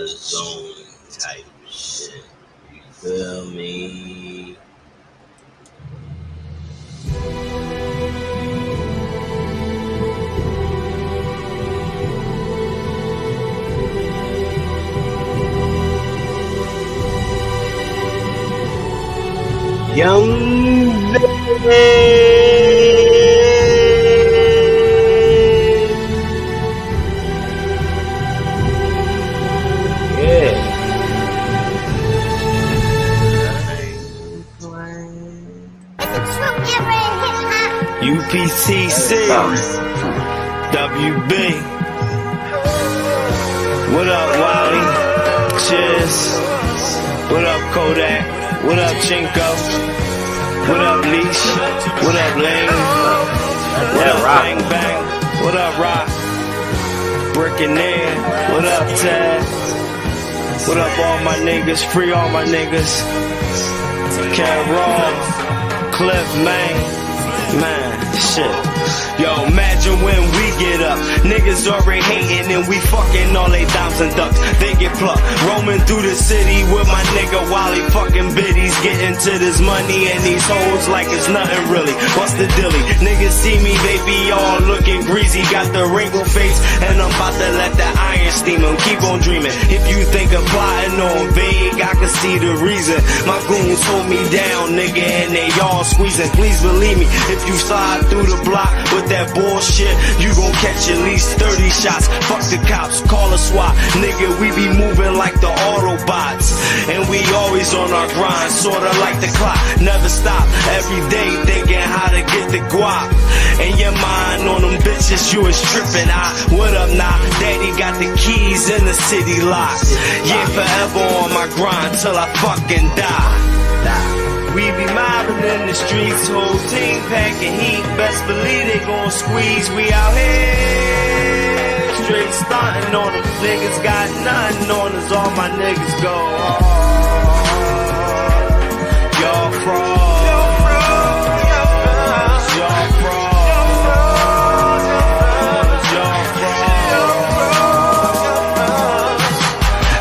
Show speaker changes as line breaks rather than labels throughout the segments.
buffer zone type shit. You feel me? Young UPTC, WB. What up, Wally? Cheers. What up, Kodak? What up, Chinko? What up, Leash? What up, Lane? What up, Bang Bang? What up, Rock? Brick and Air. What up, Ted? What up, all my niggas? Free all my niggas. Carol, Cliff, man, shit. Yo, imagine when we get up, niggas already hating and we fucking all they dimes and ducks. They get plucked, roaming through the city with my nigga Wally fucking biddies, getting to this money and these hoes like it's nothing really. What's the dilly? Niggas see me, they be all looking greasy, got the wrinkled face, and I'm about to let the iron steam them. Keep on dreaming. If you think of plotting on vague, I can see the reason. My goons hold me down, nigga, and they all squeezing. Please believe me, if you slide through the block with that bullshit, you gon' catch at least 30 shots. Fuck the cops, call a SWAT. Nigga, we be moving like the Autobots, and we always on our grind, sorta like the clock. Never stop, every day thinking how to get the guap. And your mind on them bitches, you is tripping. What up now? Daddy got the keys in the city lock. Yeah, forever on my grind till I fucking die. We be mobbing in the streets, whole team packing heat. Best believe they gon' squeeze. We out here straight stunting on them. Niggas got nothing on us. All my niggas go hard. Y'all fraud. Y'all fraud.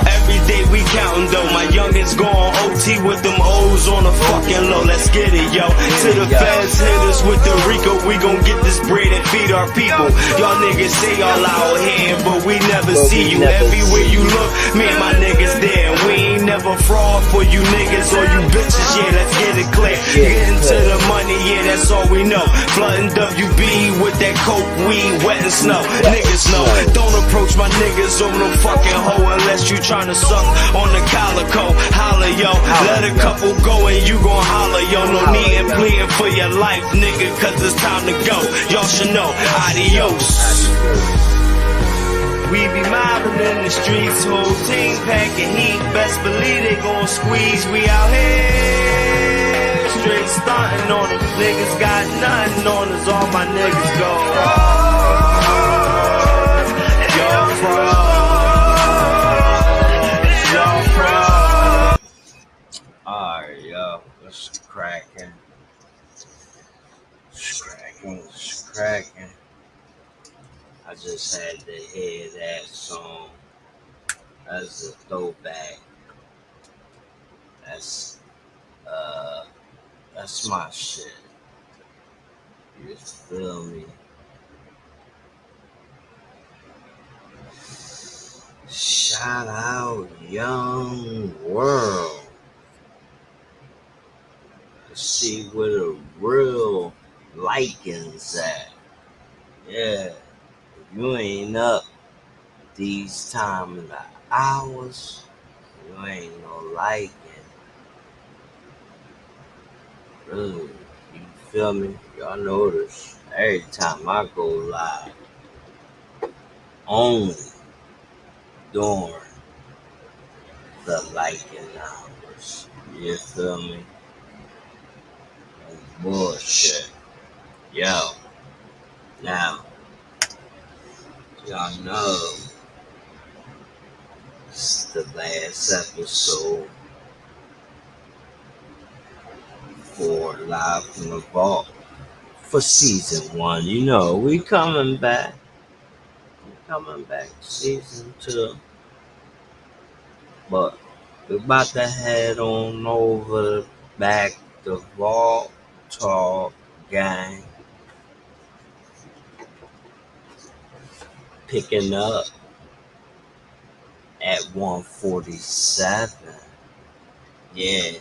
Every day we counting though. My youngins going OT with them O's on the fucking low. Let's get it, yo. To the feds hit us with the Rico, we gon' get this bread and feed our people. Y'all niggas say y'all out here, but we never see you. Everywhere you look, me and my niggas there. We ain't never fraud for you niggas or you bitches, yeah, let's get it clear. Getting to the money, yeah, that's all we know. Flooding WB with that coke, weed, wet and snow. Niggas know, don't approach my niggas on no fucking hoe unless you tryna suck on the calico. Holla, yo, let a couple go and you gon' holler, yo. No need in pleading for your life, nigga, cause it's time to go. Y'all should know, adios. We be mobbing in the streets, whole team packing heat. Best believe they gon' squeeze. We out here straight stunting on them. Niggas got nothing on us. All my niggas go hard. Y'all fraud. Y'all fraud. Alright, yo, what's cracking? What's cracking? I just had to hear that song. That's a throwback. That's my shit. You feel me? Shout out Young World. Let's see where the real likings at. Yeah. You ain't up these time in the hours, you ain't no liking. Really, you feel me? Y'all notice every time I go live, only during the liking hours. You feel me? That's bullshit. Yo, now, y'all know it's the last episode for Live from the Vault for season 1. You know, we coming back. Season 2. But we're about to head on over back to Vault Talk Gang. Picking up at 147. Yeah.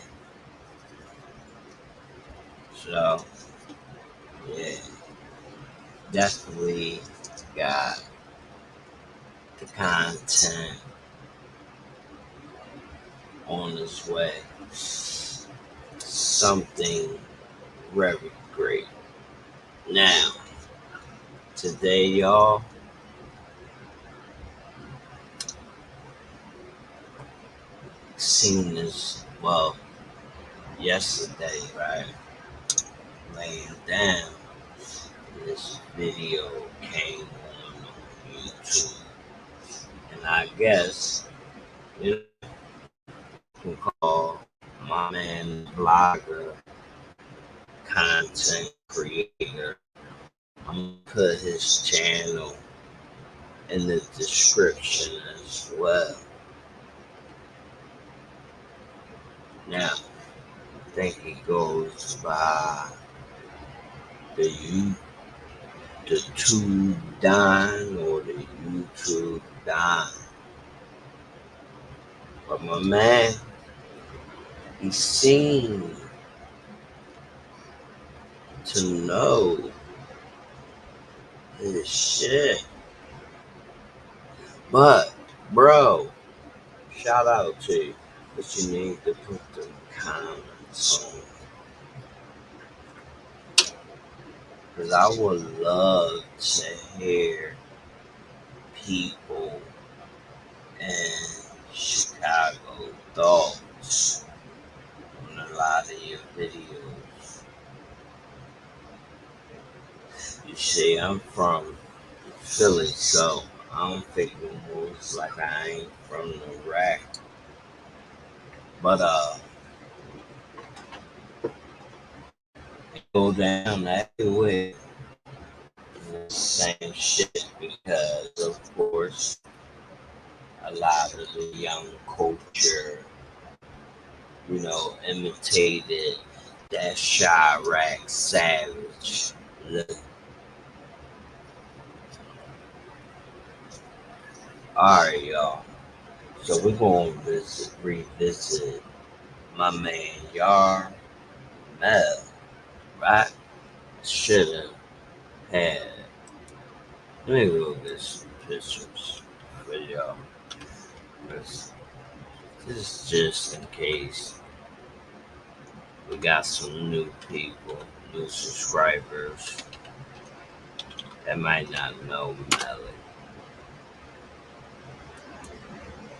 So, yeah. Definitely got the content on its way. Something very great. Now, today, y'all, seen this, well, yesterday, right? Laying down, this video came on YouTube. And I guess, you know, you can call my man blogger, content creator. I'm gonna put his channel in the description as well. Now, I think he goes by the Tube Don or the YouTube Don. But my man, he seemed to know his shit. But, bro, shout out to you. But you need to put the comments on. Because I would love to hear people in Chicago thoughts on a lot of your videos. You see, I'm from Philly, so I don't think the moves like I ain't from the rack. But go down that way, same shit, because of course a lot of the young culture, you know, imitated that Chirac savage look. Alright, y'all. So we're gonna revisit my man Yarmel, right? Should've had. Let me go get some pictures for y'all. This is just in case we got some new people, new subscribers that might not know Melly.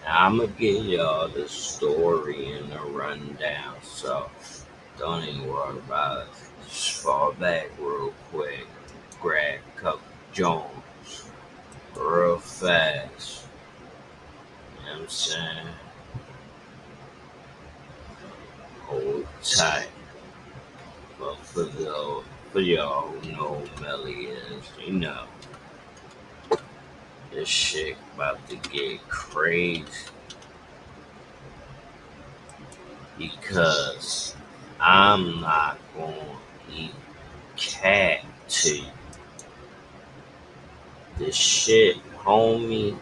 Now, I'm gonna give y'all the story and the rundown, so don't even worry about it. Just fall back real quick, grab a couple Jones real fast. You know what I'm saying? Hold tight. But for y'all who know who Melly is, you know this shit about to get crazy because I'm not gonna eat cat to you. This shit, homie,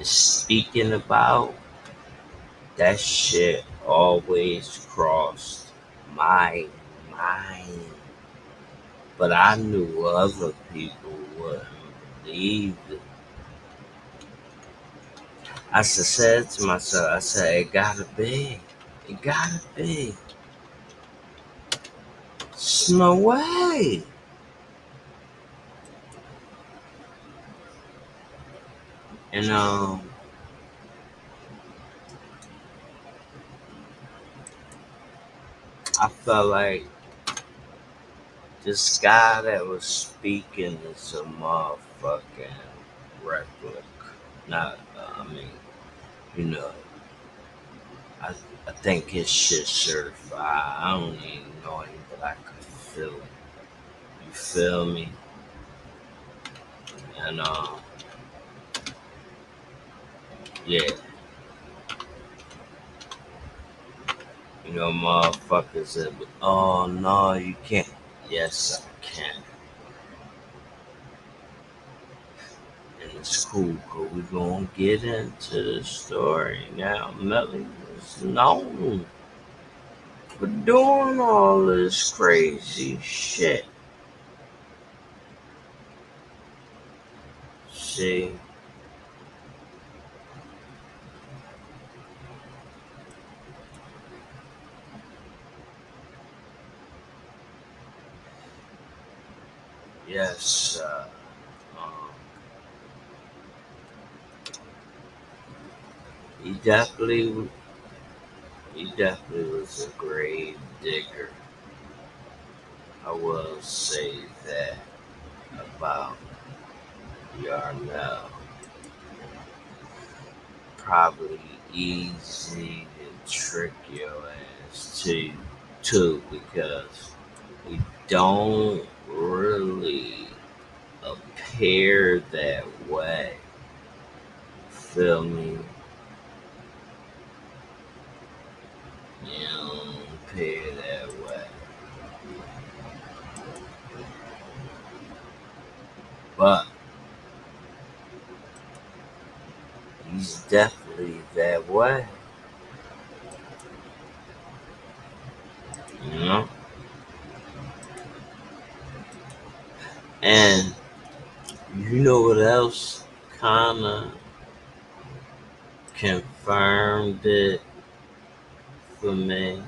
is speaking about. That shit always crossed my mind. But I knew other people wouldn't believe it. I said to myself, I said, it gotta be. It gotta be. There's no way. And I felt like this guy that was speaking is a motherfucking replica. Not, you know, I, I think his shit certified. I don't even know him, but I could feel it. You feel me? And Yeah. You know, motherfuckers said, oh no, you can't. Yes, I can. And it's cool, because we're going to get into the story now. Melly was known for doing all this crazy shit. See? Yes, um, he definitely, he definitely was a grave digger. I will say that about Yarmel. Probably easy to trick your ass too, because we don't really appear that way. Feel me? You don't appear that way. But he's definitely that way. You know? And you know what else kinda confirmed it for me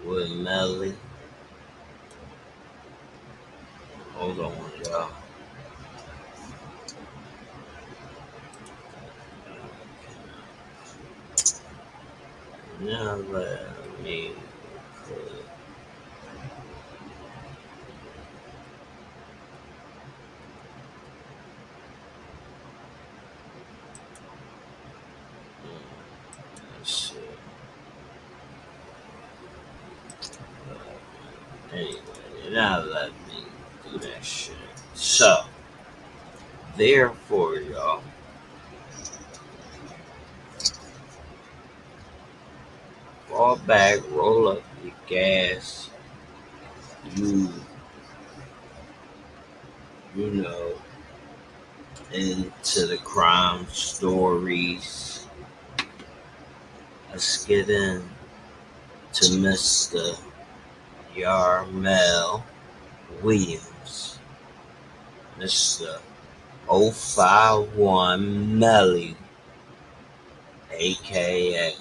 with Melly? Hold on, y'all. Now let me put let's see. Anyway, now let me do that shit. So, therefore, y'all, fall back, roll up your gas, you, you know, into the crime stories. Let's get in to Mr. Yarmel Williams, Mr. 051 Melly, aka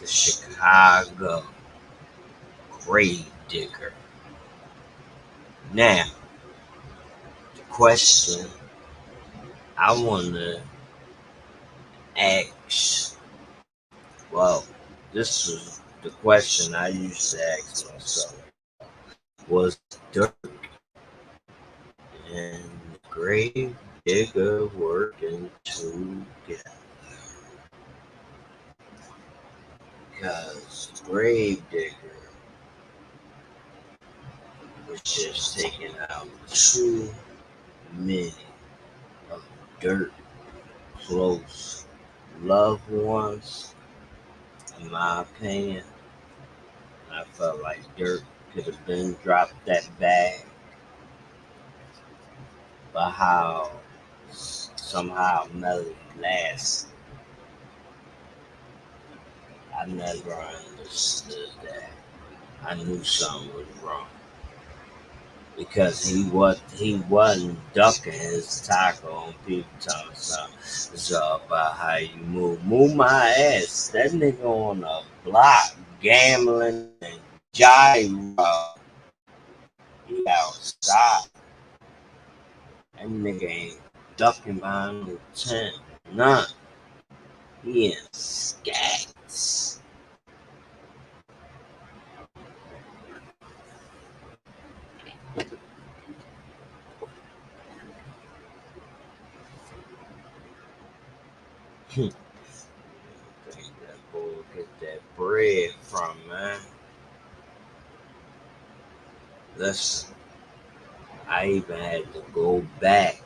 the Chicago grave digger. Now, the question I want to ask, well, this was the question I used to ask myself, was Durk and the grave digger working together? Because the grave digger was just taking out too many of Durk close loved ones, in my opinion. I felt like Durk could have been dropped that bag, but how somehow Melly lasted. I never understood that. I knew something was wrong because he wasn't ducking his tackle on people telling something. It's all about how you move. Move my ass. That nigga on the block gambling and gyro. He outside. That nigga ain't ducking behind the tent. None. He in scats. Think that boy get that bread from, man. Listen, I even had to go back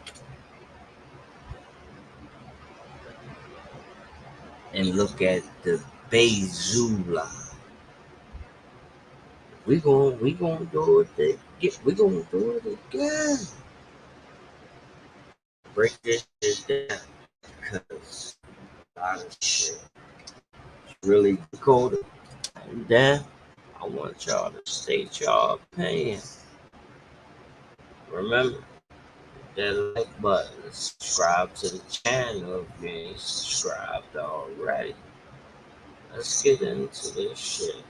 and look at the Bezula. We gonna do it. We gonna do it again. Break this shit down because a lot of shit is really cold. And then I want y'all to state y'all opinion. Remember that like button, subscribe to the channel if you ain't subscribed already. Let's get into this shit.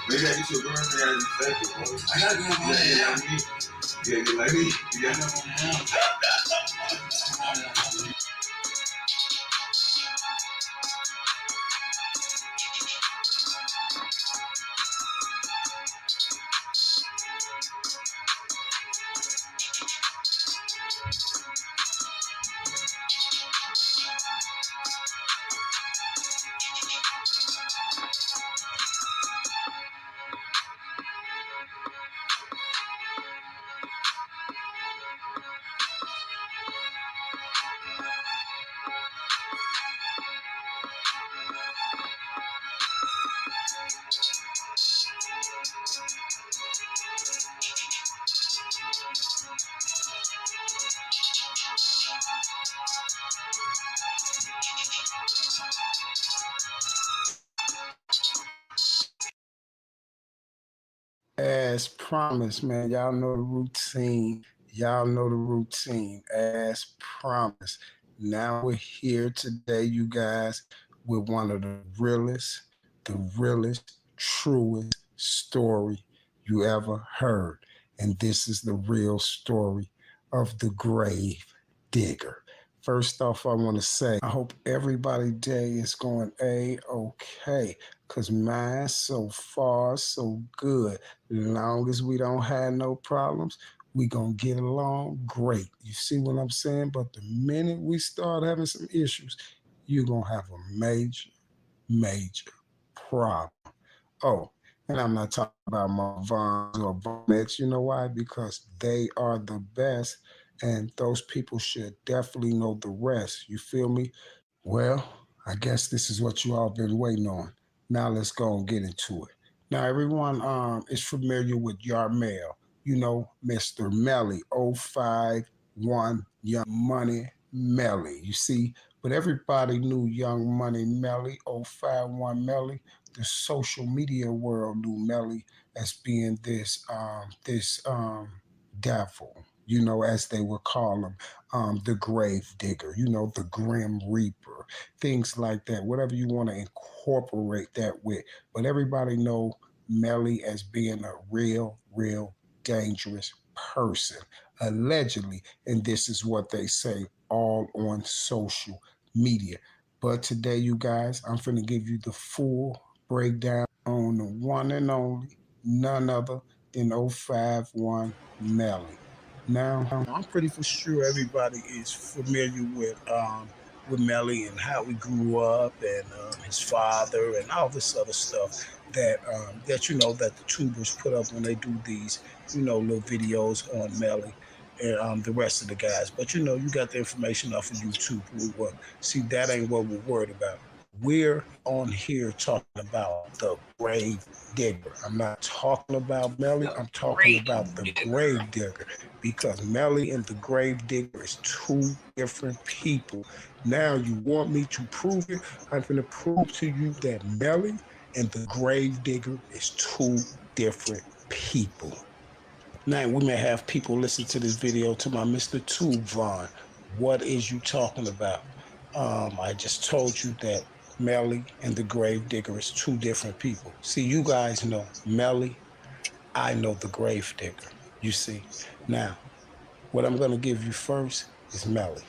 Maybe I get your girlfriend as a second, bro. I gotta go on my now. You gotta get like me. You gotta go on now.
As promised, man, y'all know the routine. Y'all know the routine. As promised. Now we're here today, you guys, with one of the realest, truest story you ever heard. And this is the real story of the grave digger. First off, I want to say, I hope everybody's day is going A-okay, because mine so far, so good. As long as we don't have no problems, we gonna get along great. You see what I'm saying? But the minute we start having some issues, you're gonna have a major problem. Oh, and I'm not talking about my Vons or Bonettes. You know why? Because they are the best, and those people should definitely know the rest. You feel me? Well, I guess this is what you all been waiting on. Now let's go and get into it. Now everyone is familiar with Yarmel. You know, Mr. Melly, 051 Young Money Melly. You see, but everybody knew Young Money Melly, 051 Melly. The social media world knew Melly as being this devil, you know, as they would call him, the grave digger, you know, the grim reaper, things like that, whatever you want to incorporate that with. But everybody know Melly as being a real dangerous person, allegedly, and this is what they say all on social media. But today, you guys, I'm finna give you the full breakdown on the one and only, none other than 051 Melly. Now, I'm pretty for sure everybody is familiar with Melly and how he grew up and his father and all this other stuff that you know that the tubers put up when they do these, you know, little videos on Melly. and the rest of the guys. But you know, you got the information off of YouTube. Well, see, that ain't what we're worried about. We're on here talking about the grave digger. I'm not talking about Melly. I'm talking about the grave digger, because Melly and the grave digger is two different people. Now you want me to prove it? I'm going to prove to you that Melly and the grave digger is two different people. Now we may have people listen to this video to my Mr. Tube Vaughn. What is you talking about? I just told you that Melly and the grave digger is two different people. See, you guys know Melly. I know the grave digger. You see. Now, what I'm going to give you first is Melly.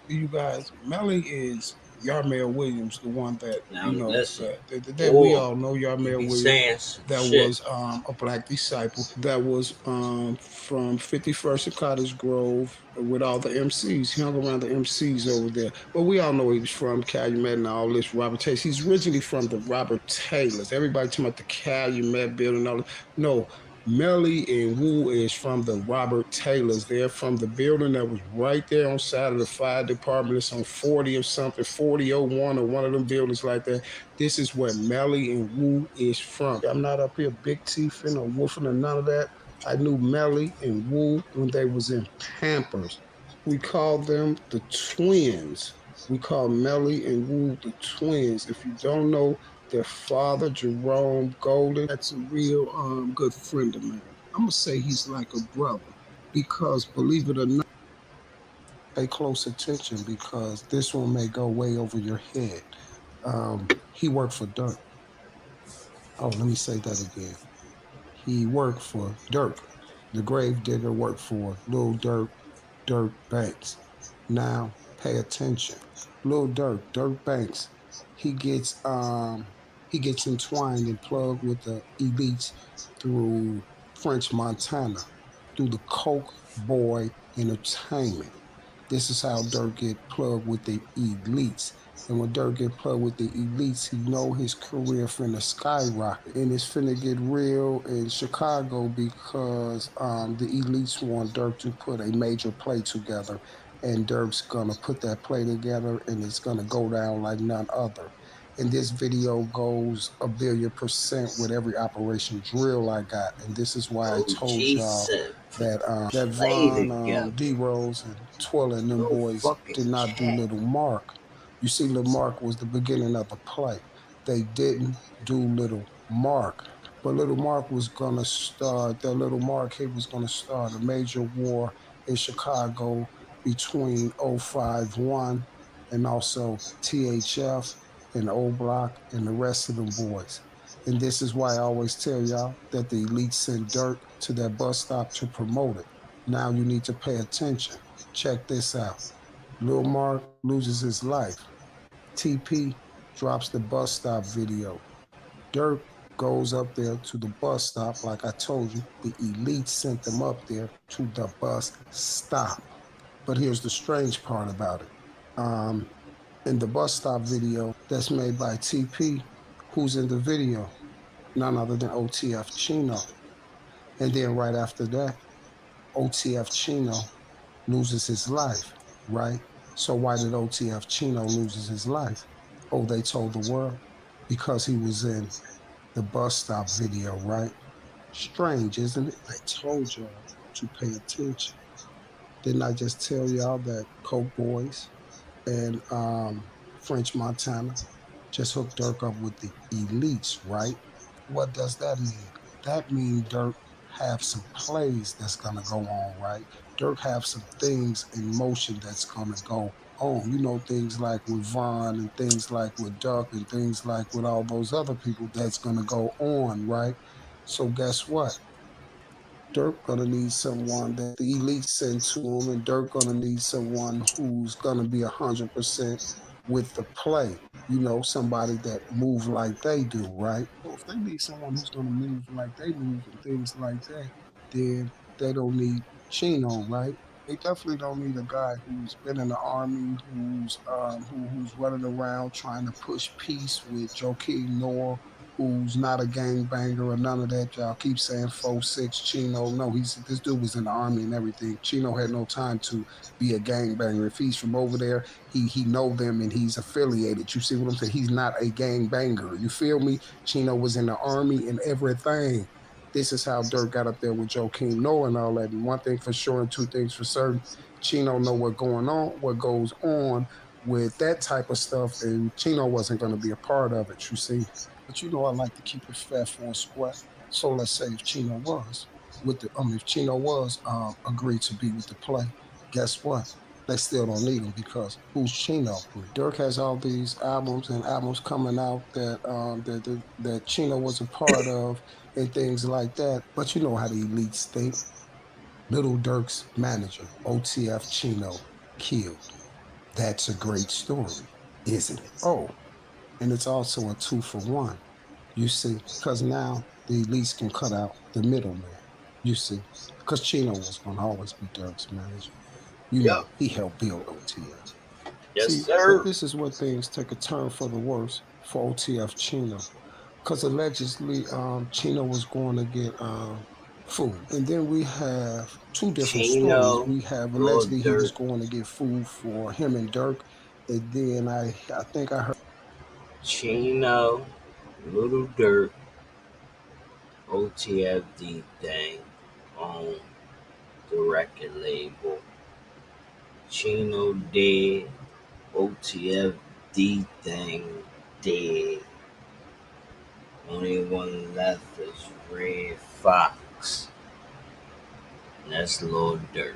You guys, Melly is Yarmel Williams, the one that
Now,
you know
listen,
that we all know. Yarmel Williams, that
shit.
was a black disciple, that was from 51st and Cottage Grove with all the MCs. He hung around the MCs over there. But we all know he was from Calumet and all this. Robert Taylor. He's originally from the Robert Taylors. Everybody talking about the Calumet building. All this. No. Melly and Wu is from the Robert Taylors. They're from the building that was right there on side of the fire department. It's on 40 or something, 4001 or one of them buildings like that. This is where Melly and Wu is from. I'm not up here big teething or woofing or none of that. I knew Melly and Wu when they was in Pampers. We called them the twins. We call Melly and Wu the twins. If you don't know, their father, Jerome Golden, that's a real good friend of mine. I'm going to say he's like a brother, because believe it or not, pay close attention, because this one may go way over your head. He worked for Durk. Oh, let me say that again. He worked for Durk. The grave digger worked for Lil Durk Banks. Now, pay attention. Lil Durk Banks, he gets entwined and plugged with the elites through French Montana, through the Coke Boy Entertainment. This is how Durk get plugged with the elites. And when Durk get plugged with the elites, he know his career finna skyrocket. And it's finna get real in Chicago, because the elites want Durk to put a major play together. And Durk's gonna put that play together, and it's gonna go down like none other. And this video goes 1,000,000,000% with every Operation Drill I got. And this is why I told y'all that Von, D-Rose, and Twilla and them boys did not do Little Mark. You see, Little Mark was the beginning of the play. They didn't do Little Mark. But Little Mark was going to start, that Little Mark here was going to start a major war in Chicago between 051 and also THF and O Block and the rest of them boys. And this is why I always tell y'all that the elite sent Durk to that bus stop to promote it. Now you need to pay attention. Check this out. Lil Mark loses his life. TP drops the bus stop video. Durk goes up there to the bus stop. Like I told you, the elite sent them up there to the bus stop. But here's the strange part about it. In the bus stop video that's made by TP, who's in the video? None other than OTF Chino. And then right after that, OTF Chino loses his life, right? So why did OTF Chino loses his life? Oh, they told the world? Because he was in the bus stop video, right? Strange, isn't it? I told y'all to pay attention. Didn't I just tell y'all that Coke Boys and French Montana just hooked Durk up with the elites, right? What does that mean? That means Durk have some plays that's gonna go on, right? Durk have some things in motion that's gonna go on. You know, things like with Von and things like with Duck and things like with all those other people that's gonna go on, right? So guess what? Durk gonna need someone that the elite send to him, and Durk gonna need someone who's gonna be 100% with the play. You know, somebody that move like they do, right? Well, if they need someone who's gonna move like they move and things like that, then they don't need Chino, right? They definitely don't need a guy who's been in the army, who's running around trying to push peace with Joakim Noah who's not a gangbanger or none of that. Y'all keep saying 4'6" Chino. No, this dude was in the army and everything. Chino had no time to be a gangbanger. If he's from over there, he know them and he's affiliated. You see what I'm saying? He's not a gangbanger. You feel me? Chino was in the army and everything. This is how Durk got up there with Joakim Noah and all that. And one thing for sure and two things for certain, Chino know what goes on with that type of stuff, and Chino wasn't going to be a part of it, you see. But you know I like to keep it fair for a square. So let's say if Chino was agreed to be with the play, guess what? They still don't need him because who's Chino? Durk has all these albums coming out that Chino was a part of and things like that. But you know how the elites think. Little Durk's manager, OTF Chino, killed. That's a great story, isn't it? Oh, and it's also a 2-for-1. You see, because now the elites can cut out the middleman. You see, because Chino was going to always be Durk's manager. You know, he helped build OTF.
Yes,
see,
sir.
But this is where things take a turn for the worse for OTF Chino. Because allegedly, Chino was going to get food. And then we have two different stories. We have allegedly he was going to get food for him and Durk. And then I think I heard
Chino, Little Durk, OTFD thing on the record label. Chino dead, OTFD thing dead. Only one left is Red Fox. And that's Lil Durk.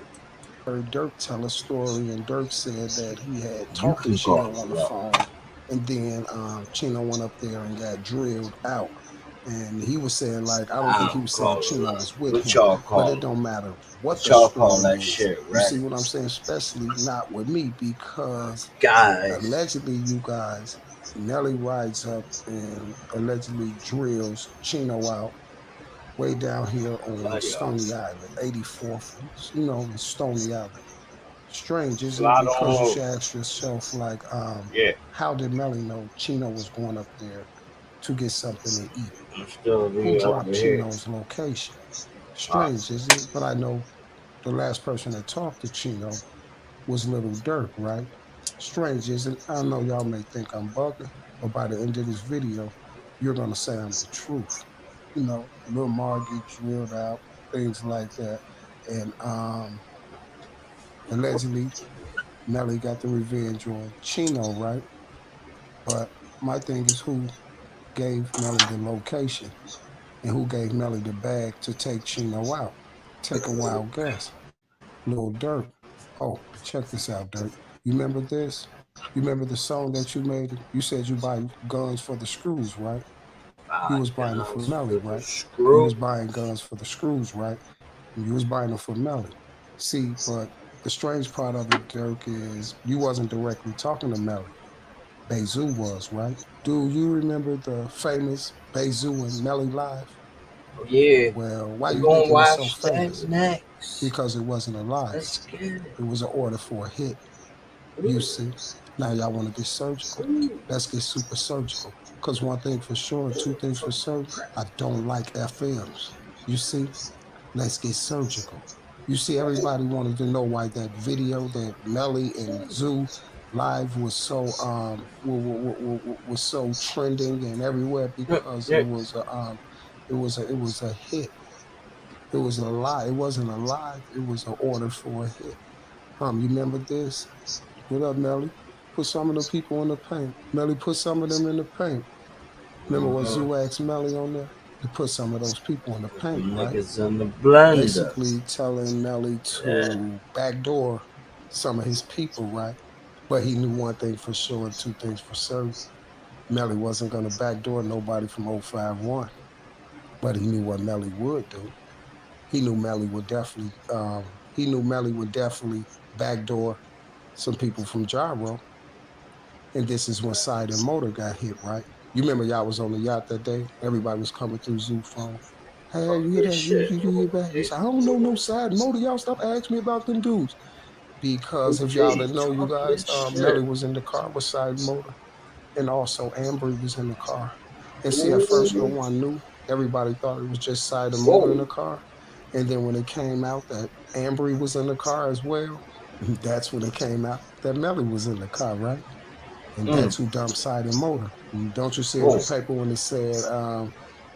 heard Durk tell a story, and Durk said that he had talked to Chino on the phone, and then Chino went up there and got drilled out. And he was saying, like, I don't think he was saying Chino was with him, but it don't matter what the story is.
Shit, right?
You see what I'm saying? Especially not with me, because allegedly you guys, Melly rides up and allegedly drills Chino out way down here on Stony Island, 84th, you know, in Stony Island. Strange, isn't it? Because you should ask yourself, like, how did Melly know Chino was going up there to get something to eat? Who dropped Chino's location? Strange, isn't it? But I know the last person that talked to Chino was Little Durk, right? Strange, isn't it? I know y'all may think I'm bugging, but by the end of this video, you're going to say I'm the truth. You know, Lil Mar get drilled out, things like that. And allegedly, Melly got the revenge on Chino, right? But my thing is who gave Melly the location and who gave Melly the bag to take Chino out? Take a wild guess. Lil Durk. Oh, check this out, Durk. You remember this? You remember the song that you made? You said you buy guns for the screws, right? You was buying them for Melly, right? You was buying guns for the screws, right? And you was buying them for Melly. See, but the strange part of it, Durk, is you wasn't directly talking to Melly. Bezu was, right? Do you remember the famous Bezu and Melly Live?
Yeah.
Well, why you think it was so famous? Next? Because it wasn't a live. It was an order for a hit. You see? Now y'all want to get surgical? Let's get super surgical. Because one thing for sure and two things for certain, I don't like FMs. You see? Let's get surgical. You see, everybody wanted to know why that video that Melly and Zoo live was so was so trending and everywhere because it was a hit. It was a lie. It wasn't a live. It was an order for a hit. You remember this? What up, Melly? Put some of the people in the paint. Melly put some of them in the paint. Remember what Zoo asked Melly on there? To put some of those people in the paint, right?
In the blender.
Basically telling Melly to backdoor some of his people, right? But he knew one thing for sure and two things for certain. Melly wasn't going to backdoor nobody from 051. But he knew what Melly would do. He knew Melly would definitely backdoor some people from Gyro. And this is when Side and Motor got hit, right? You remember y'all was on the yacht that day? Everybody was coming through Zoo phone. Hey, you hear that? You hear back? He said, I don't know no Side and Motor. Y'all stop asking me about them dudes. Because if y'all didn't know, you guys, Melly was in the car with Side and Motor. And also Ambry was in the car. And see, at first, no one knew. Everybody thought it was just Side and Motor in the car. And then when it came out that Ambry was in the car as well, that's when it came out that Melly was in the car, right? And that's who dumped Side and Motor. And don't you see in the paper when it said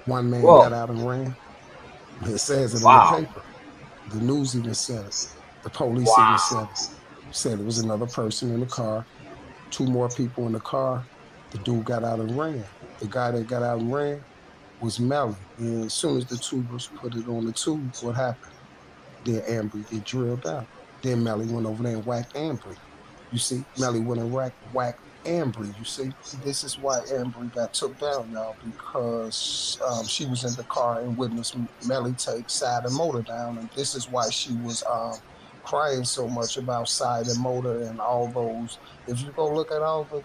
one man got
Whoa.
out and ran? It says it in the
Wow.
paper. The news even said it. The police even said it.
Wow.
Said it was another person in the car, two more people in the car. The dude got out and ran. The guy that got out and ran was Melly. And as soon as the tubers put it on the tube, what happened? Then Ambry get drilled out. Then Melly went over there and whacked Ambry. You see, Melly went and whacked Ambry. You see, this is why Ambry got took down, y'all, because she was in the car and witnessed Melly take Side and Motor down, and this is why she was crying so much about Side and Motor and all those. If you go look at all the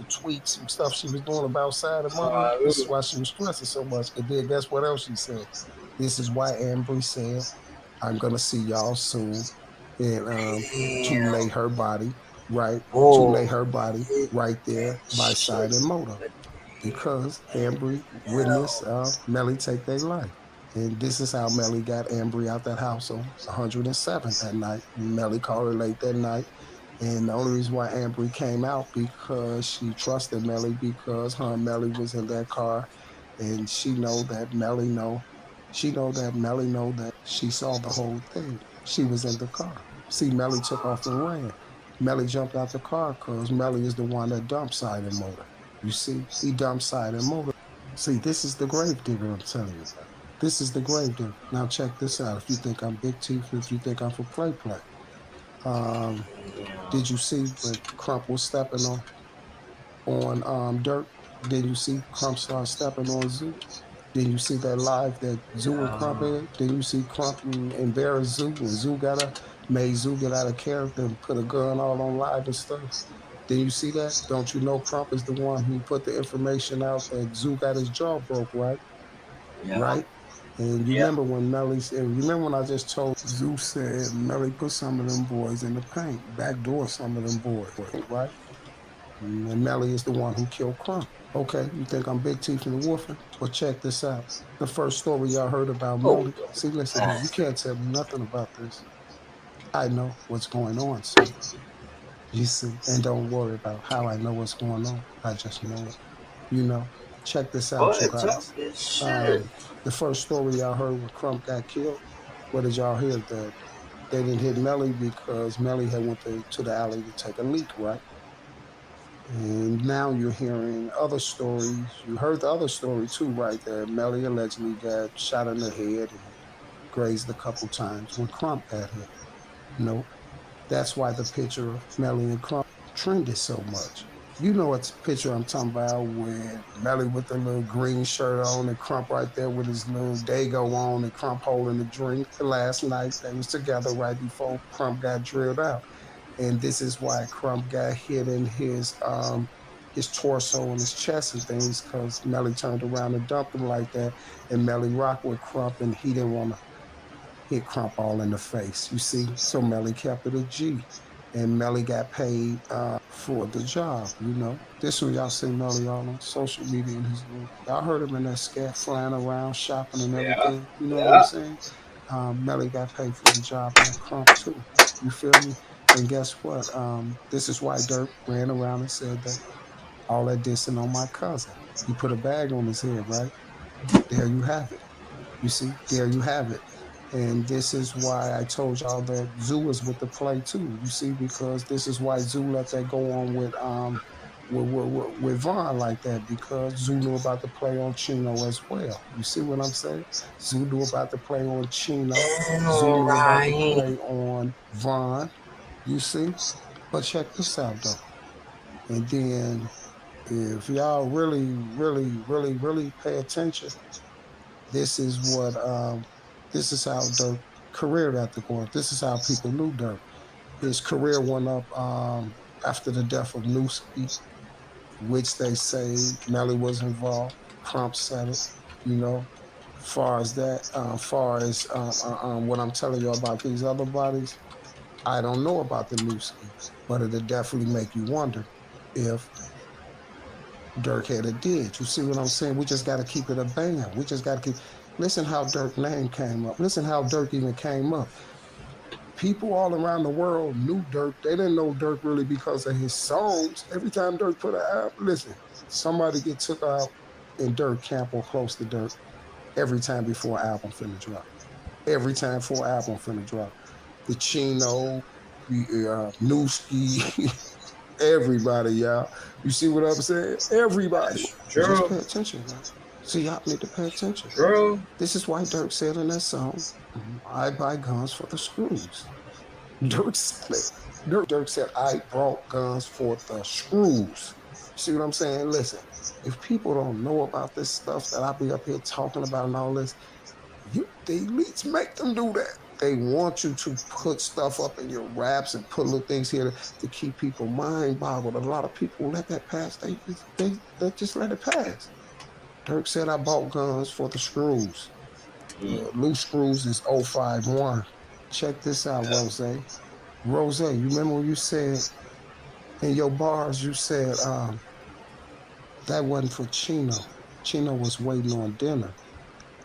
tweets and stuff she was doing about Side and Motor, this is why she was stressing so much. And then guess what else she said? This is why Ambry said, "I'm gonna see y'all soon," and to lay her body right to lay her body right there by Side and Motor because Ambry witnessed Melly take their life. And this is how Melly got Ambry out that house on 107th that night. Melly called her late that night. And the only reason why Ambry came out because she trusted Melly because her and Melly was in that car. And she know that Melly know. She know that Melly know that she saw the whole thing. She was in the car. See, Melly took off and ran. Melly jumped out the car because Melly is the one that dumped Side and Motor. You see, he dumped Side and Motor. See, this is the grave digger I'm telling you about. This is the grave digger. Now check this out. If you think I'm big teeth, if you think I'm for play. Did you see when Crump was stepping on Durk? Did you see Crump start stepping on Zoo? Then you see that live that Zoo and Crump had. Then you see Crump and embarrass Zoo, and Zoo made Zoo get out of character and put a gun all on live and stuff. Then you see that? Don't you know Crump is the one who put the information out that Zoo got his jaw broke, right?
Yeah.
Right? And you remember when Melly said, remember when I just told Zoo said Melly put some of them boys in the paint, backdoor some of them boys, right? And Melly is the one who killed Crump. Okay, you think I'm big teeth and woofing? Well, check this out. The first story y'all heard about Melly. See, listen here, you can't tell me nothing about this. I know what's going on, son. You see, and don't worry about how I know what's going on. I just know it. You know, check this out, you guys. The first story y'all heard when Crump got killed, what did y'all hear? That they didn't hit Melly because Melly had went to the alley to take a leak, right? And now you're hearing other stories. You heard the other story too, right there. Melly allegedly got shot in the head and grazed a couple times when Crump got hit. No, that's why the picture of Melly and Crump trended so much. You know what picture I'm talking about with Melly with the little green shirt on and Crump right there with his little Dago on and Crump holding the drink. The last night they was together right before Crump got drilled out. And this is why Crump got hit in his torso and his chest and things, because Melly turned around and dumped him like that, and Melly rocked with Crump, and he didn't want to hit Crump all in the face. You see, so Melly kept it a G, and Melly got paid for the job. You know, this was y'all see Melly all on social media in his little. Y'all heard him in that scat flying around shopping and everything. You know what I'm saying? Melly got paid for the job like Crump too. You feel me? And guess what? This is why Durk ran around and said that all that dissing on my cousin. He put a bag on his head, right? There you have it. You see, there you have it. And this is why I told y'all that Zoo is with the play too. You see, because this is why Zoo let that go on with Vaughn like that, because Zoo knew about the play on Chino as well. You see what I'm saying? Zoo knew about the play on Chino. Zoo knew about the play on Vaughn. You see? But check this out though. And then if y'all really pay attention, this is how Durk career got to go. This is how people knew Durk. His career went up after the death of Newski, which they say Melly was involved. Crump said it, you know. Far as what I'm telling you about these other bodies, I don't know about the Newski, but it'll definitely make you wonder if Durk had a did. You see what I'm saying? We just got to keep it a band. We just got to keep. Listen how Durk name came up. Listen how Durk even came up. People all around the world knew Durk. They didn't know Durk really because of his songs. Every time Durk put an album, listen, somebody get took out in Durk camp or close to Durk every time before an album finna drop. Every time for an album finna drop. The Chino, the Newski, everybody, y'all. You see what I'm saying? Everybody.
That's
Just
true.
pay attention, y'all. See, y'all need to pay attention.
True.
This is why Durk said in that song, I buy guns for the screws. Durk said it. Durk said, I brought guns for the screws. See what I'm saying? Listen, if people don't know about this stuff that I be up here talking about and all this, the elites make them do that. They want you to put stuff up in your raps and put little things here to keep people mind boggled. A lot of people let that pass. They just let it pass. Durk said, I bought guns for the screws. Loose screws is 051. Check this out, Rose. Rose, you remember when you said in your bars, you said that wasn't for Chino. Chino was waiting on dinner.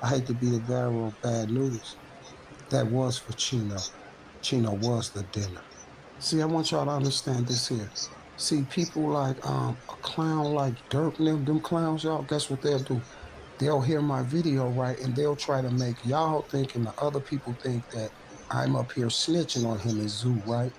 I hate to be the bearer of bad news. That was for Chino. Chino was the dinner. See, I want y'all to understand this here. See, people like a clown like Durk, them clowns, y'all, guess what they'll do? They'll hear my video, right, and they'll try to make y'all think and the other people think that I'm up here snitching on him and Zoo, right?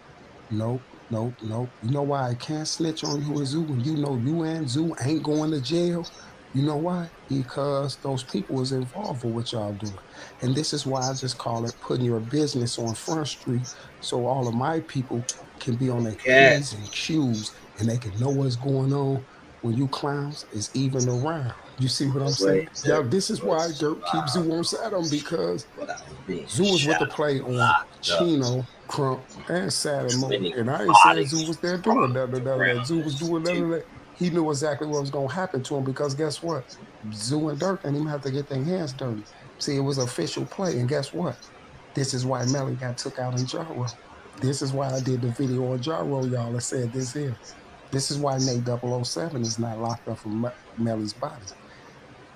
Nope, nope, nope. You know why I can't snitch on you and Zoo when you know you and Zoo ain't going to jail? You know why? Because those people was involved with what y'all doing. And this is why I just call it putting your business on Front Street so all of my people can be on their
Cat.
P's and Q's and they can know what's going on when you clowns is even around. You see what I'm saying?
Wait,
Y'all,
there
this is why
was
Dirk keeps Zoo on side on because
without being
Zoo was with the
shot,
play on
locked up.
Chino, Crump, and Saturn Mode.
Many
And I ain't saying Zoo
bodies
was there doing
rocked
that.
around
Zoo was
this
doing
too.
that. He knew exactly what was going to happen to him because guess what? Zoo and Dirk didn't even have to get their hands dirty. See, it was official play. And guess what? This is why Melly got took out in Jaro. This is why I did the video on Jaro, y'all, and said this here. This is why Nate 007 is not locked up from Melly's body.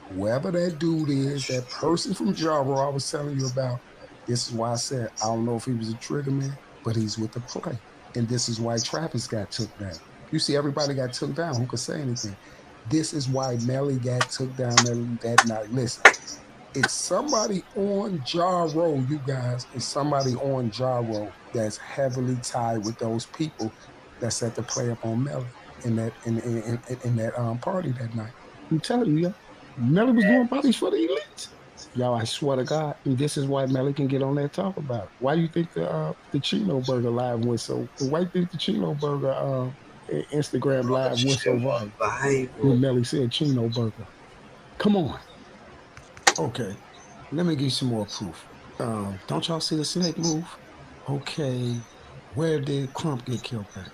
Whoever that dude is, that person from Jaro I was telling you about, this is why I said I don't know if he was a trigger man, but he's with the play. And this is why Travis got took down. You see, everybody got took down. Who could say anything? This is why Melly got took down that night. Listen, it's somebody on Jaro, you guys. It's somebody on Jaro that's heavily tied with those people that set the play up on Melly in that party that night. I'm telling you, Melly was doing bodies for the elites. Y'all, I swear to God, and this is why Melly can get on there and talk about it. Why you think the Chino Burger live went so? Why you think the Chino Burger Instagram live went so viral
Bible.
when Melly said Chino Burger? Come on. Okay, let me give you some more proof. Don't y'all see the snake move? Okay, where did Crump get killed at?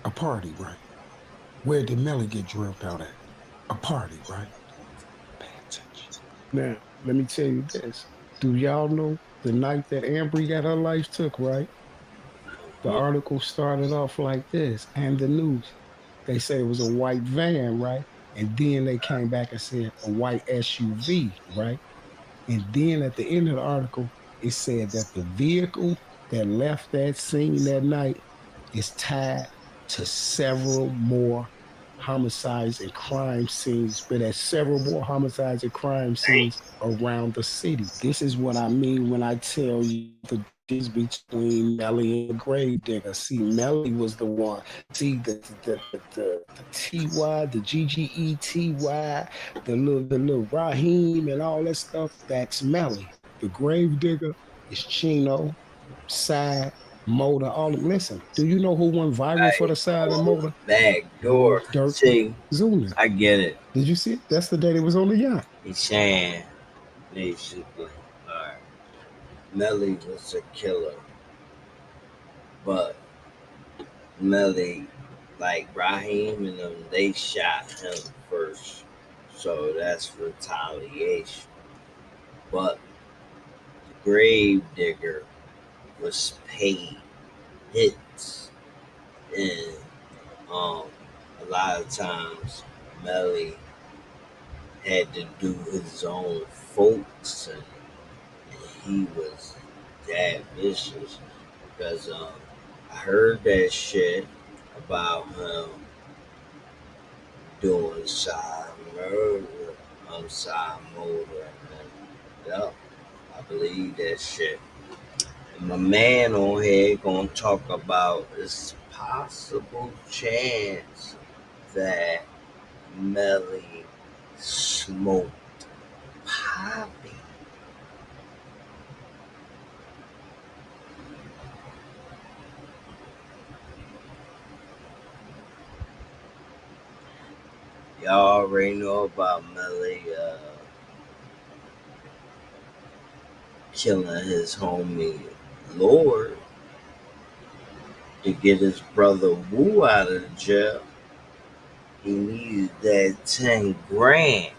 A party, right? Where did Melly get drilled out at? A party, right? Pay attention. Now, let me tell you this. Do y'all know the night that Ambry got her life took, right? The article started off like this, and the news. They say it was a white van, right? And then they came back and said a white SUV, right? And then at the end of the article, it said that the vehicle that left that scene that night is tied to several more homicides and crime scenes, but at several more homicides and crime scenes around the city. This is what I mean when I tell you the difference between Melly and Gravedigger. See, Melly was the one. See, the TY, the GGETY, the little Raheem and all that stuff, that's Melly. The Gravedigger is Chino, Side, Motor, all of them. Listen, do you know who went viral for the Side and Motor?
Back door.
Durk
See,
Zuna.
I get it.
Did you see it? That's the day they was on the yacht.
He's saying basically, alright, Melly was a killer, but Melly, like Raheem and them, they shot him first, so that's retaliation. But the grave digger was paid hits, and a lot of times Melly had to do his own folks, and he was that vicious because I heard that shit about him doing side murder, side motor, and yeah, I believe that shit. And my man on here gonna talk about this possible chance that Melly smoked Poppy. Y'all already know about Melly killing his homie Lord to get his brother Wu out of jail. He needed that 10 grand.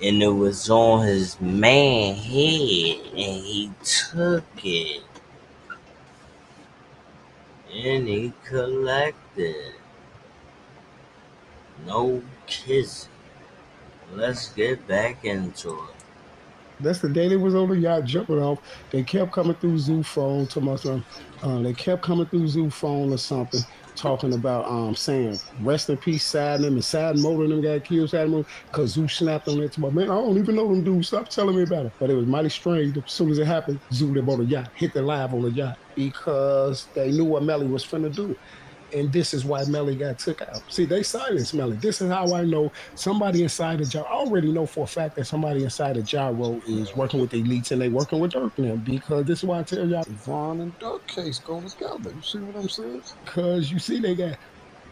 And it was on his man head, and he took it. And he collected. No kissing. Let's get back into it.
That's the day they was on the yacht jumping off. They kept coming through Zoo phone to my son. They kept coming through Zoo phone or something, talking about saying rest in peace, Sad them and Sad Motor them got killed, Sad Motor, because Zoo snapped on it to my man. I don't even know them dudes. Stop telling me about it. But it was mighty strange. As soon as it happened, Zoo them on the yacht, hit the live on the yacht because they knew what Melly was finna do. And this is why Melly got took out. See, they silenced Melly. This is how I know somebody inside of Gyro. I already know for a fact that somebody inside of Gyro is working with the elites and they working with Durk now. Because this is why I tell y'all, Vaughn and Durk case go together. You see what I'm saying? Because you see, they got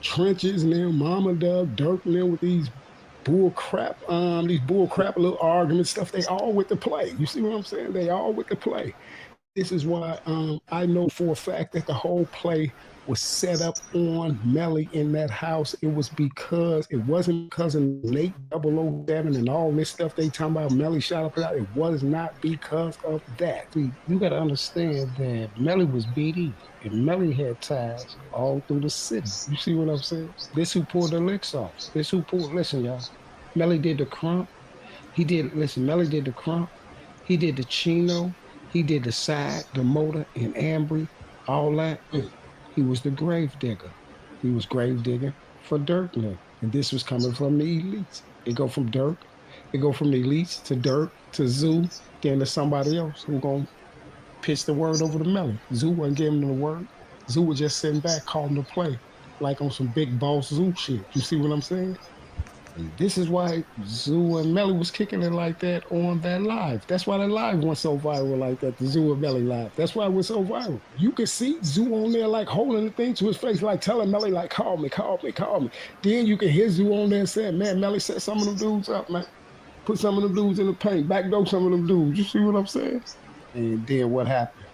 trenches now, Mama Dub, Durk now with these bull crap little arguments stuff. They all with the play. You see what I'm saying? They all with the play. This is why I know for a fact that the whole play was set up on Melly in that house. It was because it wasn't because of Nate 007 and all this stuff they talking about. Melly shot up out. It was not because of that. See, you got to understand that Melly was BD and Melly had ties all through the city. You see what I'm saying? This who pulled the licks off. This who pulled. Listen, y'all. Melly did the crump. Melly did the crump. He did the chino. He did the side, the motor, and Ambry, all that. He was the grave digger. He was grave digging for Durk now. And this was coming from the elites. It go from Durk. It go from the elites to Durk to Zoo, then to somebody else who gonna pitch the word over to Melly. Zoo wasn't giving him the word. Zoo was just sitting back calling the play, like on some big boss Zoo shit. You see what I'm saying? And this is why Zoo and Melly was kicking it like that on that live. That's why that live went so viral like that, the Zoo and Melly live. That's why it was so viral. You could see Zoo on there like holding the thing to his face, like telling Melly, like, call me, call me, call me. Then you can hear Zoo on there saying, man, Melly set some of them dudes up, man. Put some of them dudes in the paint, backdoor some of them dudes. You see what I'm saying? And then what happened?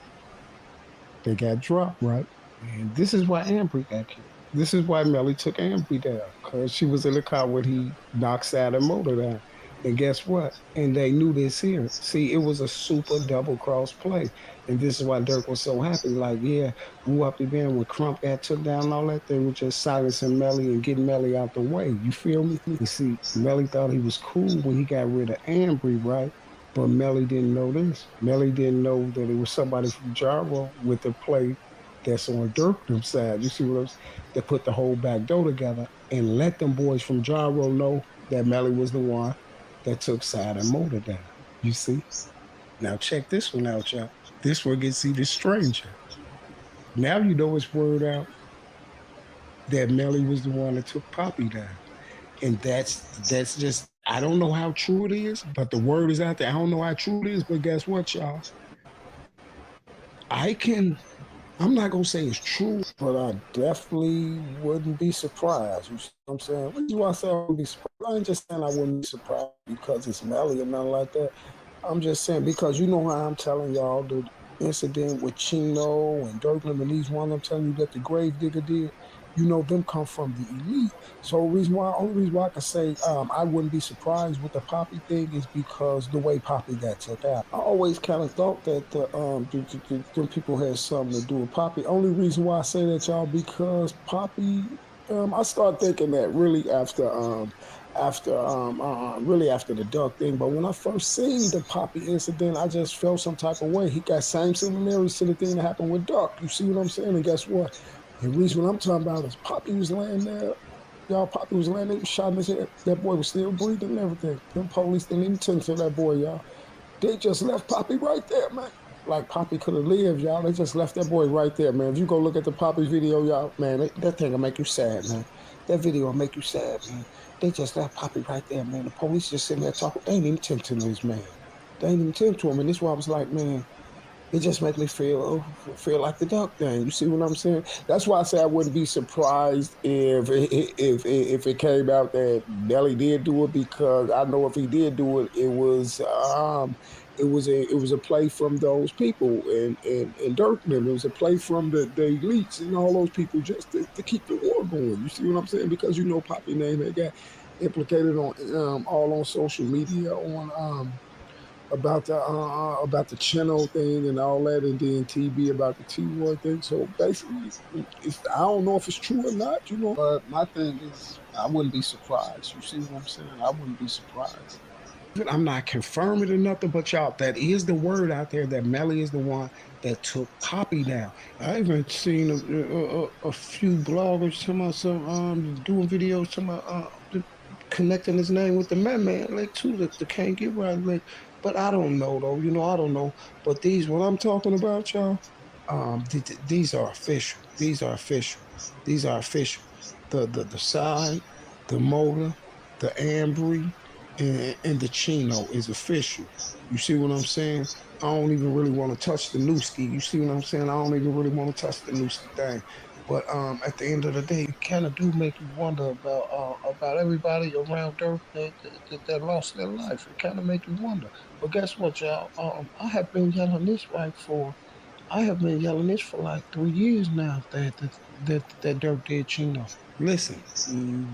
They got dropped, right? And this is why Ambry got killed. This is why Melly took Ambry down, because she was in the car when he knocked Saturn Motor down. And guess what? And they knew this here. See, it was a super double cross play. And this is why Durk was so happy. Like, yeah, woo up the band when Crump got took down and all that. They were just silencing Melly and getting Melly out the way. You feel me? You see, Melly thought he was cool when he got rid of Ambry, right? But Melly didn't know this. Melly didn't know that it was somebody from Gyro with the play that's on Durk's side. You see what I'm saying? That put the whole back door together and let them boys from Gyro know that Melly was the one that took Side and Motor down. You see? Now check this one out, y'all. This one gets even stranger. Now you know it's word out that Melly was the one that took Poppy down. And that's just, I don't know how true it is, but the word is out there. I don't know how true it is, but guess what, y'all? I'm not going to say it's true, but I definitely wouldn't be surprised. You see what I'm saying? What do I say I wouldn't be surprised? I ain't just saying I wouldn't be surprised because it's Melly or nothing like that. I'm just saying because you know how I'm telling y'all the incident with Chino and Durkman and these ones I'm telling you that the grave digger did. You know, them come from the elite. So only reason why I can say I wouldn't be surprised with the Poppy thing is because the way Poppy got took out. I always kind of thought that them people had something to do with Poppy. Only reason why I say that, y'all, because Poppy I started thinking that really really after the Duck thing. But when I first seen the Poppy incident, I just felt some type of way. He got same similarities to the thing that happened with Duck. You see what I'm saying? And guess what? And the reason what I'm talking about is Poppy was laying there. Y'all, Poppy was laying there, shot in his head. That boy was still breathing and everything. Them police didn't even tend to that boy, y'all. They just left Poppy right there, man. Like Poppy could have lived, y'all. They just left that boy right there, man. If you go look at the Poppy video, y'all, man, that thing will make you sad, man. That video will make you sad, man. They just left Poppy right there, man. The police just sitting there talking. They ain't even tend to this man. They ain't even tend to him. And this is why I was like, man, it just make me feel like the Duck thing. You see what I'm saying? That's why I say I wouldn't be surprised if it came out that Melly did do it, because I know if he did do it, it was a play from those people and Durk and them. It was a play from the elites and all those people just to keep the war going. You see what I'm saying? Because you know Poppy name they got implicated on all on social media on about the channel thing and all that, and then TB about the T-Roy thing. So basically, I don't know if it's true or not, you know. But my thing is, I wouldn't be surprised. You see what I'm saying? I wouldn't be surprised. I'm not confirming or nothing, but y'all, that is the word out there that Melly is the one that took Poppy down. I even seen a few bloggers talking about some doing videos talking about connecting his name with the man like too, the can't get right like. But I don't know though, you know, I don't know. But these what I'm talking about, y'all, these are official. These are official. These are official. The side, the motor, the Ambry, and the Chino is official. You see what I'm saying? I don't even really want to touch the Newski. You see what I'm saying? I don't even really want to touch the Newski thing. But at the end of the day, it kind of do make you wonder about everybody around Dirk that lost their life. It kind of make you wonder. But guess what, y'all? I have been yelling this I have been yelling this for like 3 years now that Dirk did Chino. Listen,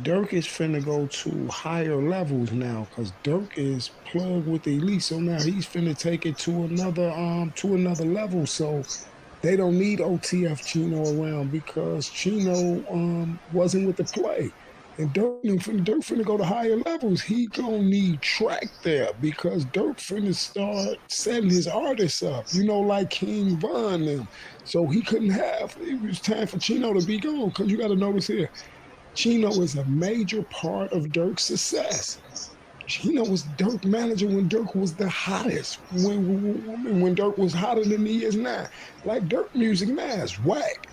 Dirk is finna go to higher levels now because Dirk is plugged with the elite. So now he's finna take it to another level. So they don't need OTF Chino around because Chino wasn't with the play. And Dirk finna go to higher levels. He gonna need track there because Dirk finna start setting his artists up, you know, like King Von them. So it was time for Chino to be gone because you gotta notice here, Chino is a major part of Dirk's success. Chino was Dirk manager when Dirk was the hottest. When Dirk was hotter than he is now. Like Dirk music now is whack.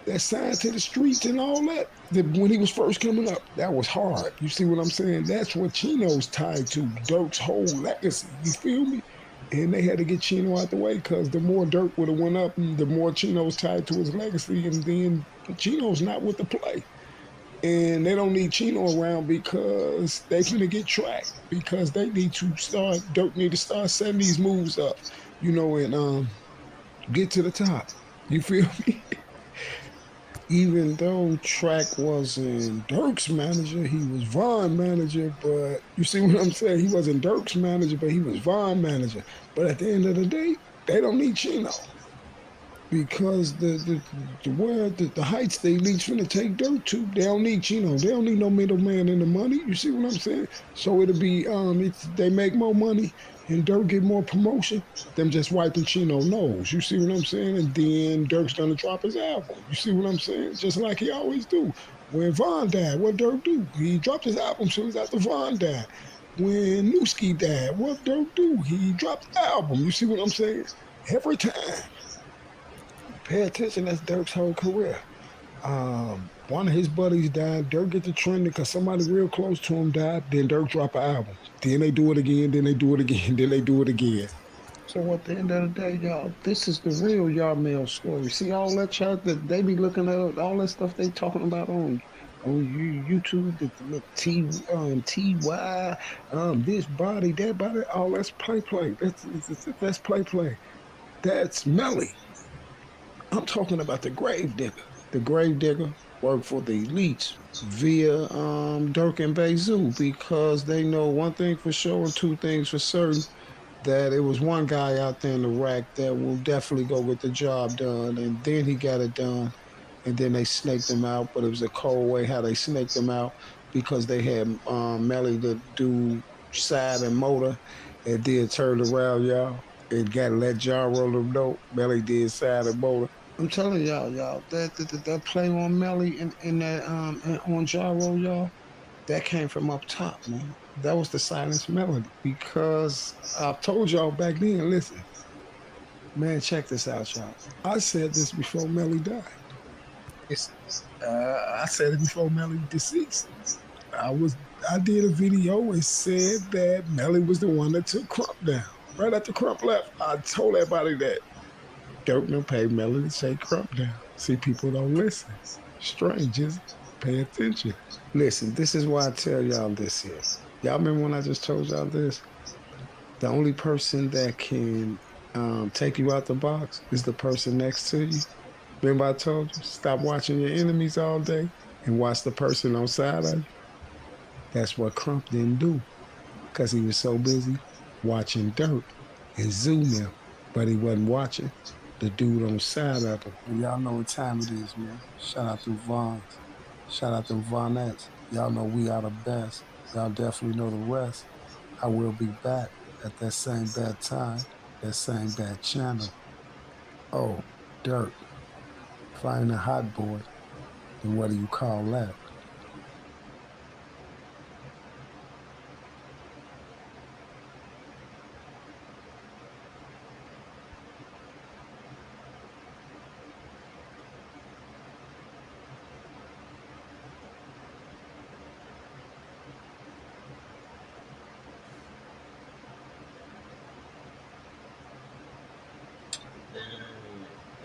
That sign to the streets and all that when he was first coming up, that was hard. You see what I'm saying? That's what Chino's tied to, Dirk's whole legacy. You feel me? And they had to get Chino out the way because the more Dirk would have went up, the more Chino's tied to his legacy, and then Chino's not with the play. And they don't need Chino around because they finna get tracked because Dirk need to start setting these moves up, you know, and get to the top. You feel me? Even though Track wasn't Dirk's manager, he was Von manager, but you see what I'm saying? He wasn't Dirk's manager, but he was Von manager. But at the end of the day, they don't need Chino. Because the heights they least finna take Dirk to, they don't need Chino. They don't need no middleman in the money. You see what I'm saying? So it'll be they make more money and Dirk get more promotion, them just wiping Chino nose. You see what I'm saying? And then Dirk's gonna drop his album. You see what I'm saying? Just like he always do. When Von died, what Dirk do? He dropped his album soon as after Von died. When Newski died, what Dirk do? He dropped the album. You see what I'm saying? Every time. Pay attention, that's Dirk's whole career. One of his buddies died. Dirk get to trending because somebody real close to him died. Then Dirk drop an album. Then they do it again. Then they do it again. Then they do it again. So at the end of the day, y'all, this is the real Yarmel story. See all that chat that they be looking at, all that stuff they talking about on YouTube, the TY, this body, that body, all that's play. That's play. That's Melly. I'm talking about the grave digger. The grave digger worked for the elites via Durk and Bayzoo because they know one thing for sure and two things for certain, that it was one guy out there in the rack that will definitely go get the job done, and then he got it done. and then they snaked him out, but it was a cold way how they snaked him out because they had Melly to do side and motor and then turned around, y'all, and got to let John roll them know Melly did side and motor. I'm telling y'all, that play on Melly and that and on Jaro, y'all, that came from up top, man. That was the silence melody because I told y'all back then. Listen, man, check this out, y'all. I said this before Melly died. I said it before Melly deceased. I did a video and said that Melly was the one that took Crump down. Right after Crump left, I told everybody that Durk done paid Melly to take Crump down. See, people don't listen. Strange, isn't it? Pay attention. Listen, this is why I tell y'all this here. Y'all remember when I just told y'all this? The only person that can take you out the box is the person next to you. Remember I told you, stop watching your enemies all day and watch the person on side of you? That's what Crump didn't do because he was so busy watching Durk and zoom him, but he wasn't watching the dude on side of him. And y'all know what time it is, man. Shout out to Vons. Shout out to Vonettes. Y'all know we are the best. Y'all definitely know the rest. I will be back at that same bad time, that same bad channel. Oh, Durk. Find a hot boy. Then what do you call that?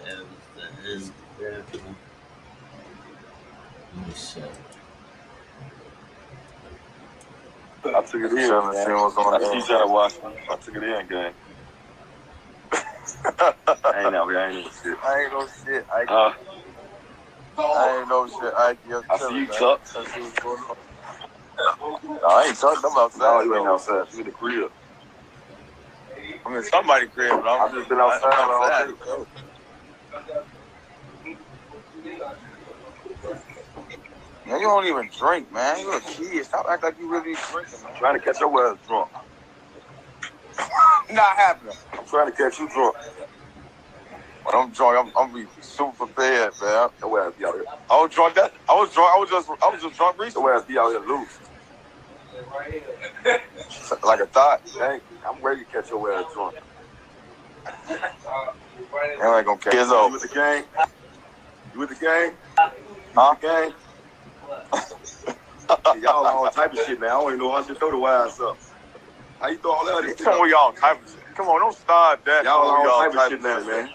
That was the end. Let me see.
I took it in. You trying to watch me? I took it in, gang. I ain't no shit. I ain't no shit. I see you, Chuck. No, I ain't Chuck. I'm outside. No, you ain't outside. You in the crib. I'm in somebody's crib, but I'm just been outside all day. Man, you don't even drink, man. You're a kid. Stop acting like you really drinking, man. I'm trying to catch your ass drunk. Not happening. I'm trying to catch you drunk. When I'm drunk, I'm be super prepared, man. Your ass be out here. I was drunk. I was just drunk recently. Your ass be out here loose. Like a thought. Dang, I'm ready to catch your ass drunk. I ain't gonna catch you. You with the gang? You with the gang? Huh? Gang? Y'all all type of shit, man. I don't even know how to throw the wires up. How you throw all that? Come on, y'all type of shit. Come on, don't start that. Y'all all type of shit now, man.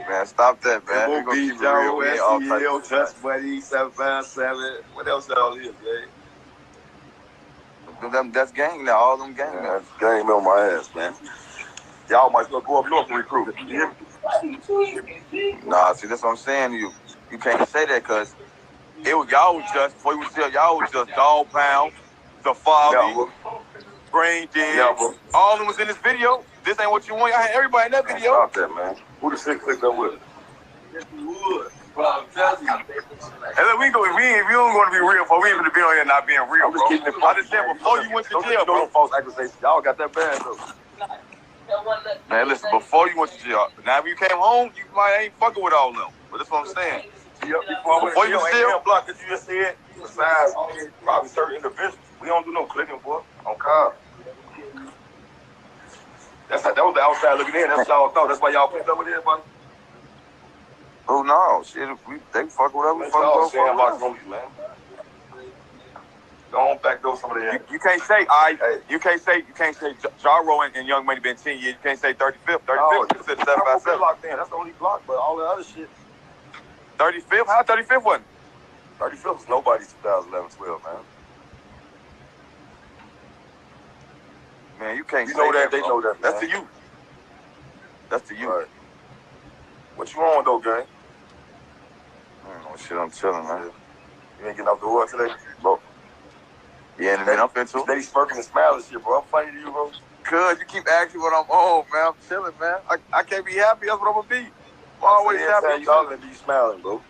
Man, stop that, man. We're gonna keep it real. We ain't all type of shit. Buddy, 757. What else y'all is, man? That's gang now. All them gang now. That's gang on my ass, man. Y'all might as well go up north and recruit. Nah, see, that's what I'm saying to you. You can't say that because y'all was just, before you was there, y'all was just Dog Pound, The Father, Brain Dead. All of them was in this video. This ain't what you want. I had everybody in that video. Stop that, man. Who the shit clicked up with? Yes, we would. Bro, and look, we don't want to be real, for we ain't going to be on here not being real, bro. I just said before you went to jail, bro. False accusations. Y'all got that bad, though. Man, listen, before you went to jail, now if you came home, you might ain't fucking with all of them. But that's what I'm saying. Before you still block that you just said, besides probably certain individuals, we don't do no clicking, boy, on car. That was the outside looking in. That's what y'all thought. That's why y'all picked up with everybody. Oh no, shit! They fuck with us. We fuck with us, man. Don't backdoor some of that. You can't say you can't say Jaro and Young Money been 10 years. You can't say 35th. 35th. You said 757. Locked in. That's the only block, but all the other shit. 35th? How 35th wasn't? 35th was nobody's 2011-12, man. Man, you can't say that. They know that. That's to you. That's to you. Right. What you on though, gang? Shit, I'm chilling, man. You ain't getting off the wood today, bro? Yeah, and then I'm into it. Steady smirking and smiling shit, bro. I'm funny to you, bro. Cuz you keep asking what I'm on, man. I'm chilling, man. I can't be happy. That's what I'm gonna be. always happy.
You always be smiling, bro.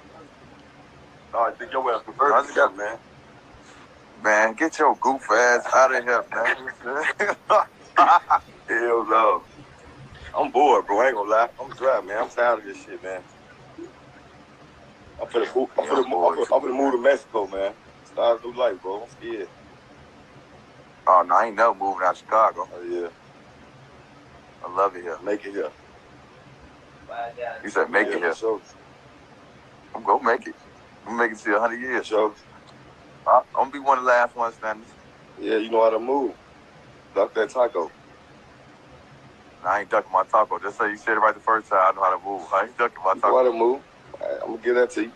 I think your ass converted to that, man.
Man, get your goof ass out of here, man.
Hell no. I'm bored, bro. I ain't gonna lie. I'm dry, man. I'm tired of this shit, man. I'm finna move to Mexico, man. Start a new life, bro. I'm scared.
Oh, no, I ain't never moving out of Chicago.
Oh, yeah.
I love it here.
Make it here.
You said make it here.
Sure.
I'm gonna make it. I'm gonna make it to 100 years.
Sure.
I'm gonna be one of the last ones standing.
Yeah, you know how to move. Duck that taco.
I ain't ducking my taco. Just say you said it right the first time. I know how to move. I ain't ducking my taco.
You know how to move. I'm gonna give that to you.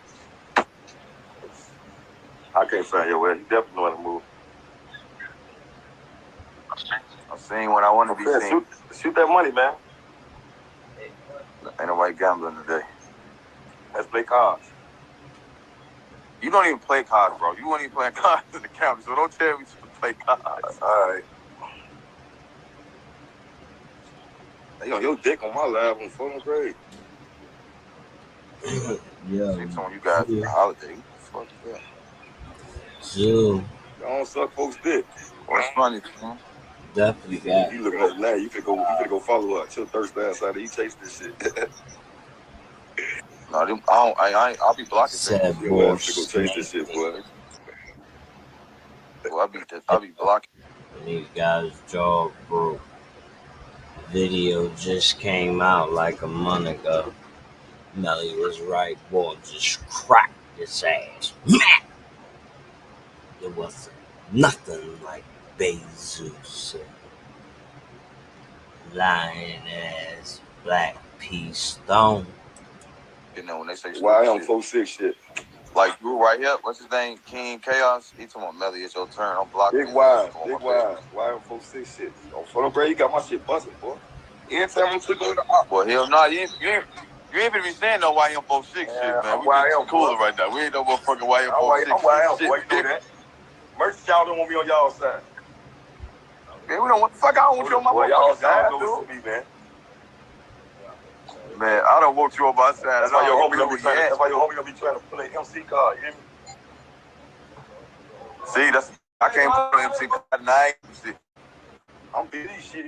I can't find your way. You definitely know how to move.
I'm seeing what I want to be seen.
Shoot that money, man.
Ain't nobody gambling today.
Let's play cards.
You don't even play cards, bro. You won't even play cards in the county, so don't tell me to play cards.
All right. Hey, yo, your dick on my live on phone grade.
Yeah.
See some of you guys on the holiday. Fuck that.
So,
I don't suck folks' dick.
What's funny, man?
definitely got
You looking at it now, you could go follow her. Chill thirsty ass out there. You chase this shit.
No, I'll be blocking
sad
things.
Your ass
boy.
to go chase this shit, boy.
Well, I'll be blocking.
These guys' jaw broke. Video just came out like a month ago. Melly was right, boy, just cracked his ass. It wasn't nothing like Bezos. Lying ass black pea stone.
You know, when they say
Why I am 4-6 shit.
like you right here, what's his name? King Chaos. He talking about Melly, it's your turn. I'm blocking.
Big wise. Why I'm 4-6 shit. On phone grade, you got my shit busting, boy. Anytime I'm clicking with the op.
Well, hell no, you ain't gonna be saying no YM46 shit, man. We be cooler right now. We ain't no motherfucking YM46 shit.
I'm YM, boy. You know that. Mercy, y'all don't want me on y'all side.
Man, we don't want the fuck. I don't want you on my motherfucking side,
y'all
dude.
me, man.
Man, I don't want you on my side.
That's why your homie gonna be trying to play MC card. You hear me?
See, I can't pull MC card now. Shit.
I'm busy shit.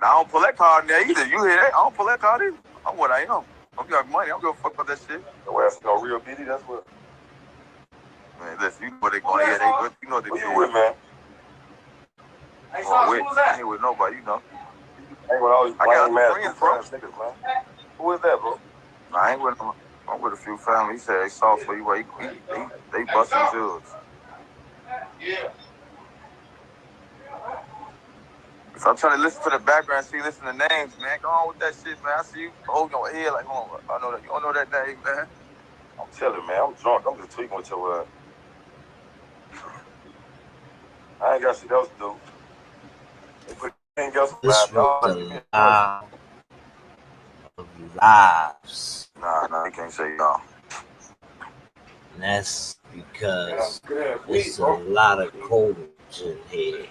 Now, I don't pull that card there either. You hear that? I don't pull that card either. I'm what I am. I'm got money. I don't give a fuck about that shit.
Your ass no real bitty. That's what.
Man, listen, you know what they gonna hear. You know what they
Who you with, man?
Hey, I ain't with nobody, you know.
I ain't with all these
friends, bro.
Niggas, man. Who is that, bro?
Nah, I ain't with them. I'm with a few family. He said they saw for you. They busting jugs.
Yeah.
So I'm trying to listen to the background, listen to names, man. Go on with that shit, man. I see you holding your head like, hold on, I know that. You don't know that name, man.
I'm telling, man. I'm drunk. I'm just tweaking with your I ain't got shit else to do. They put anything else
This was a lot of lives.
Nah, you can't say no.
And that's because there's a lot of codes in here.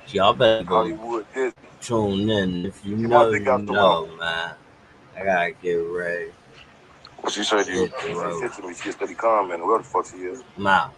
Y'all better go tune in. If you know, you know, man. I gotta get ready.
What you said, you?
She said to me, she's steady commenting. Where the fuck she is?
I'm out.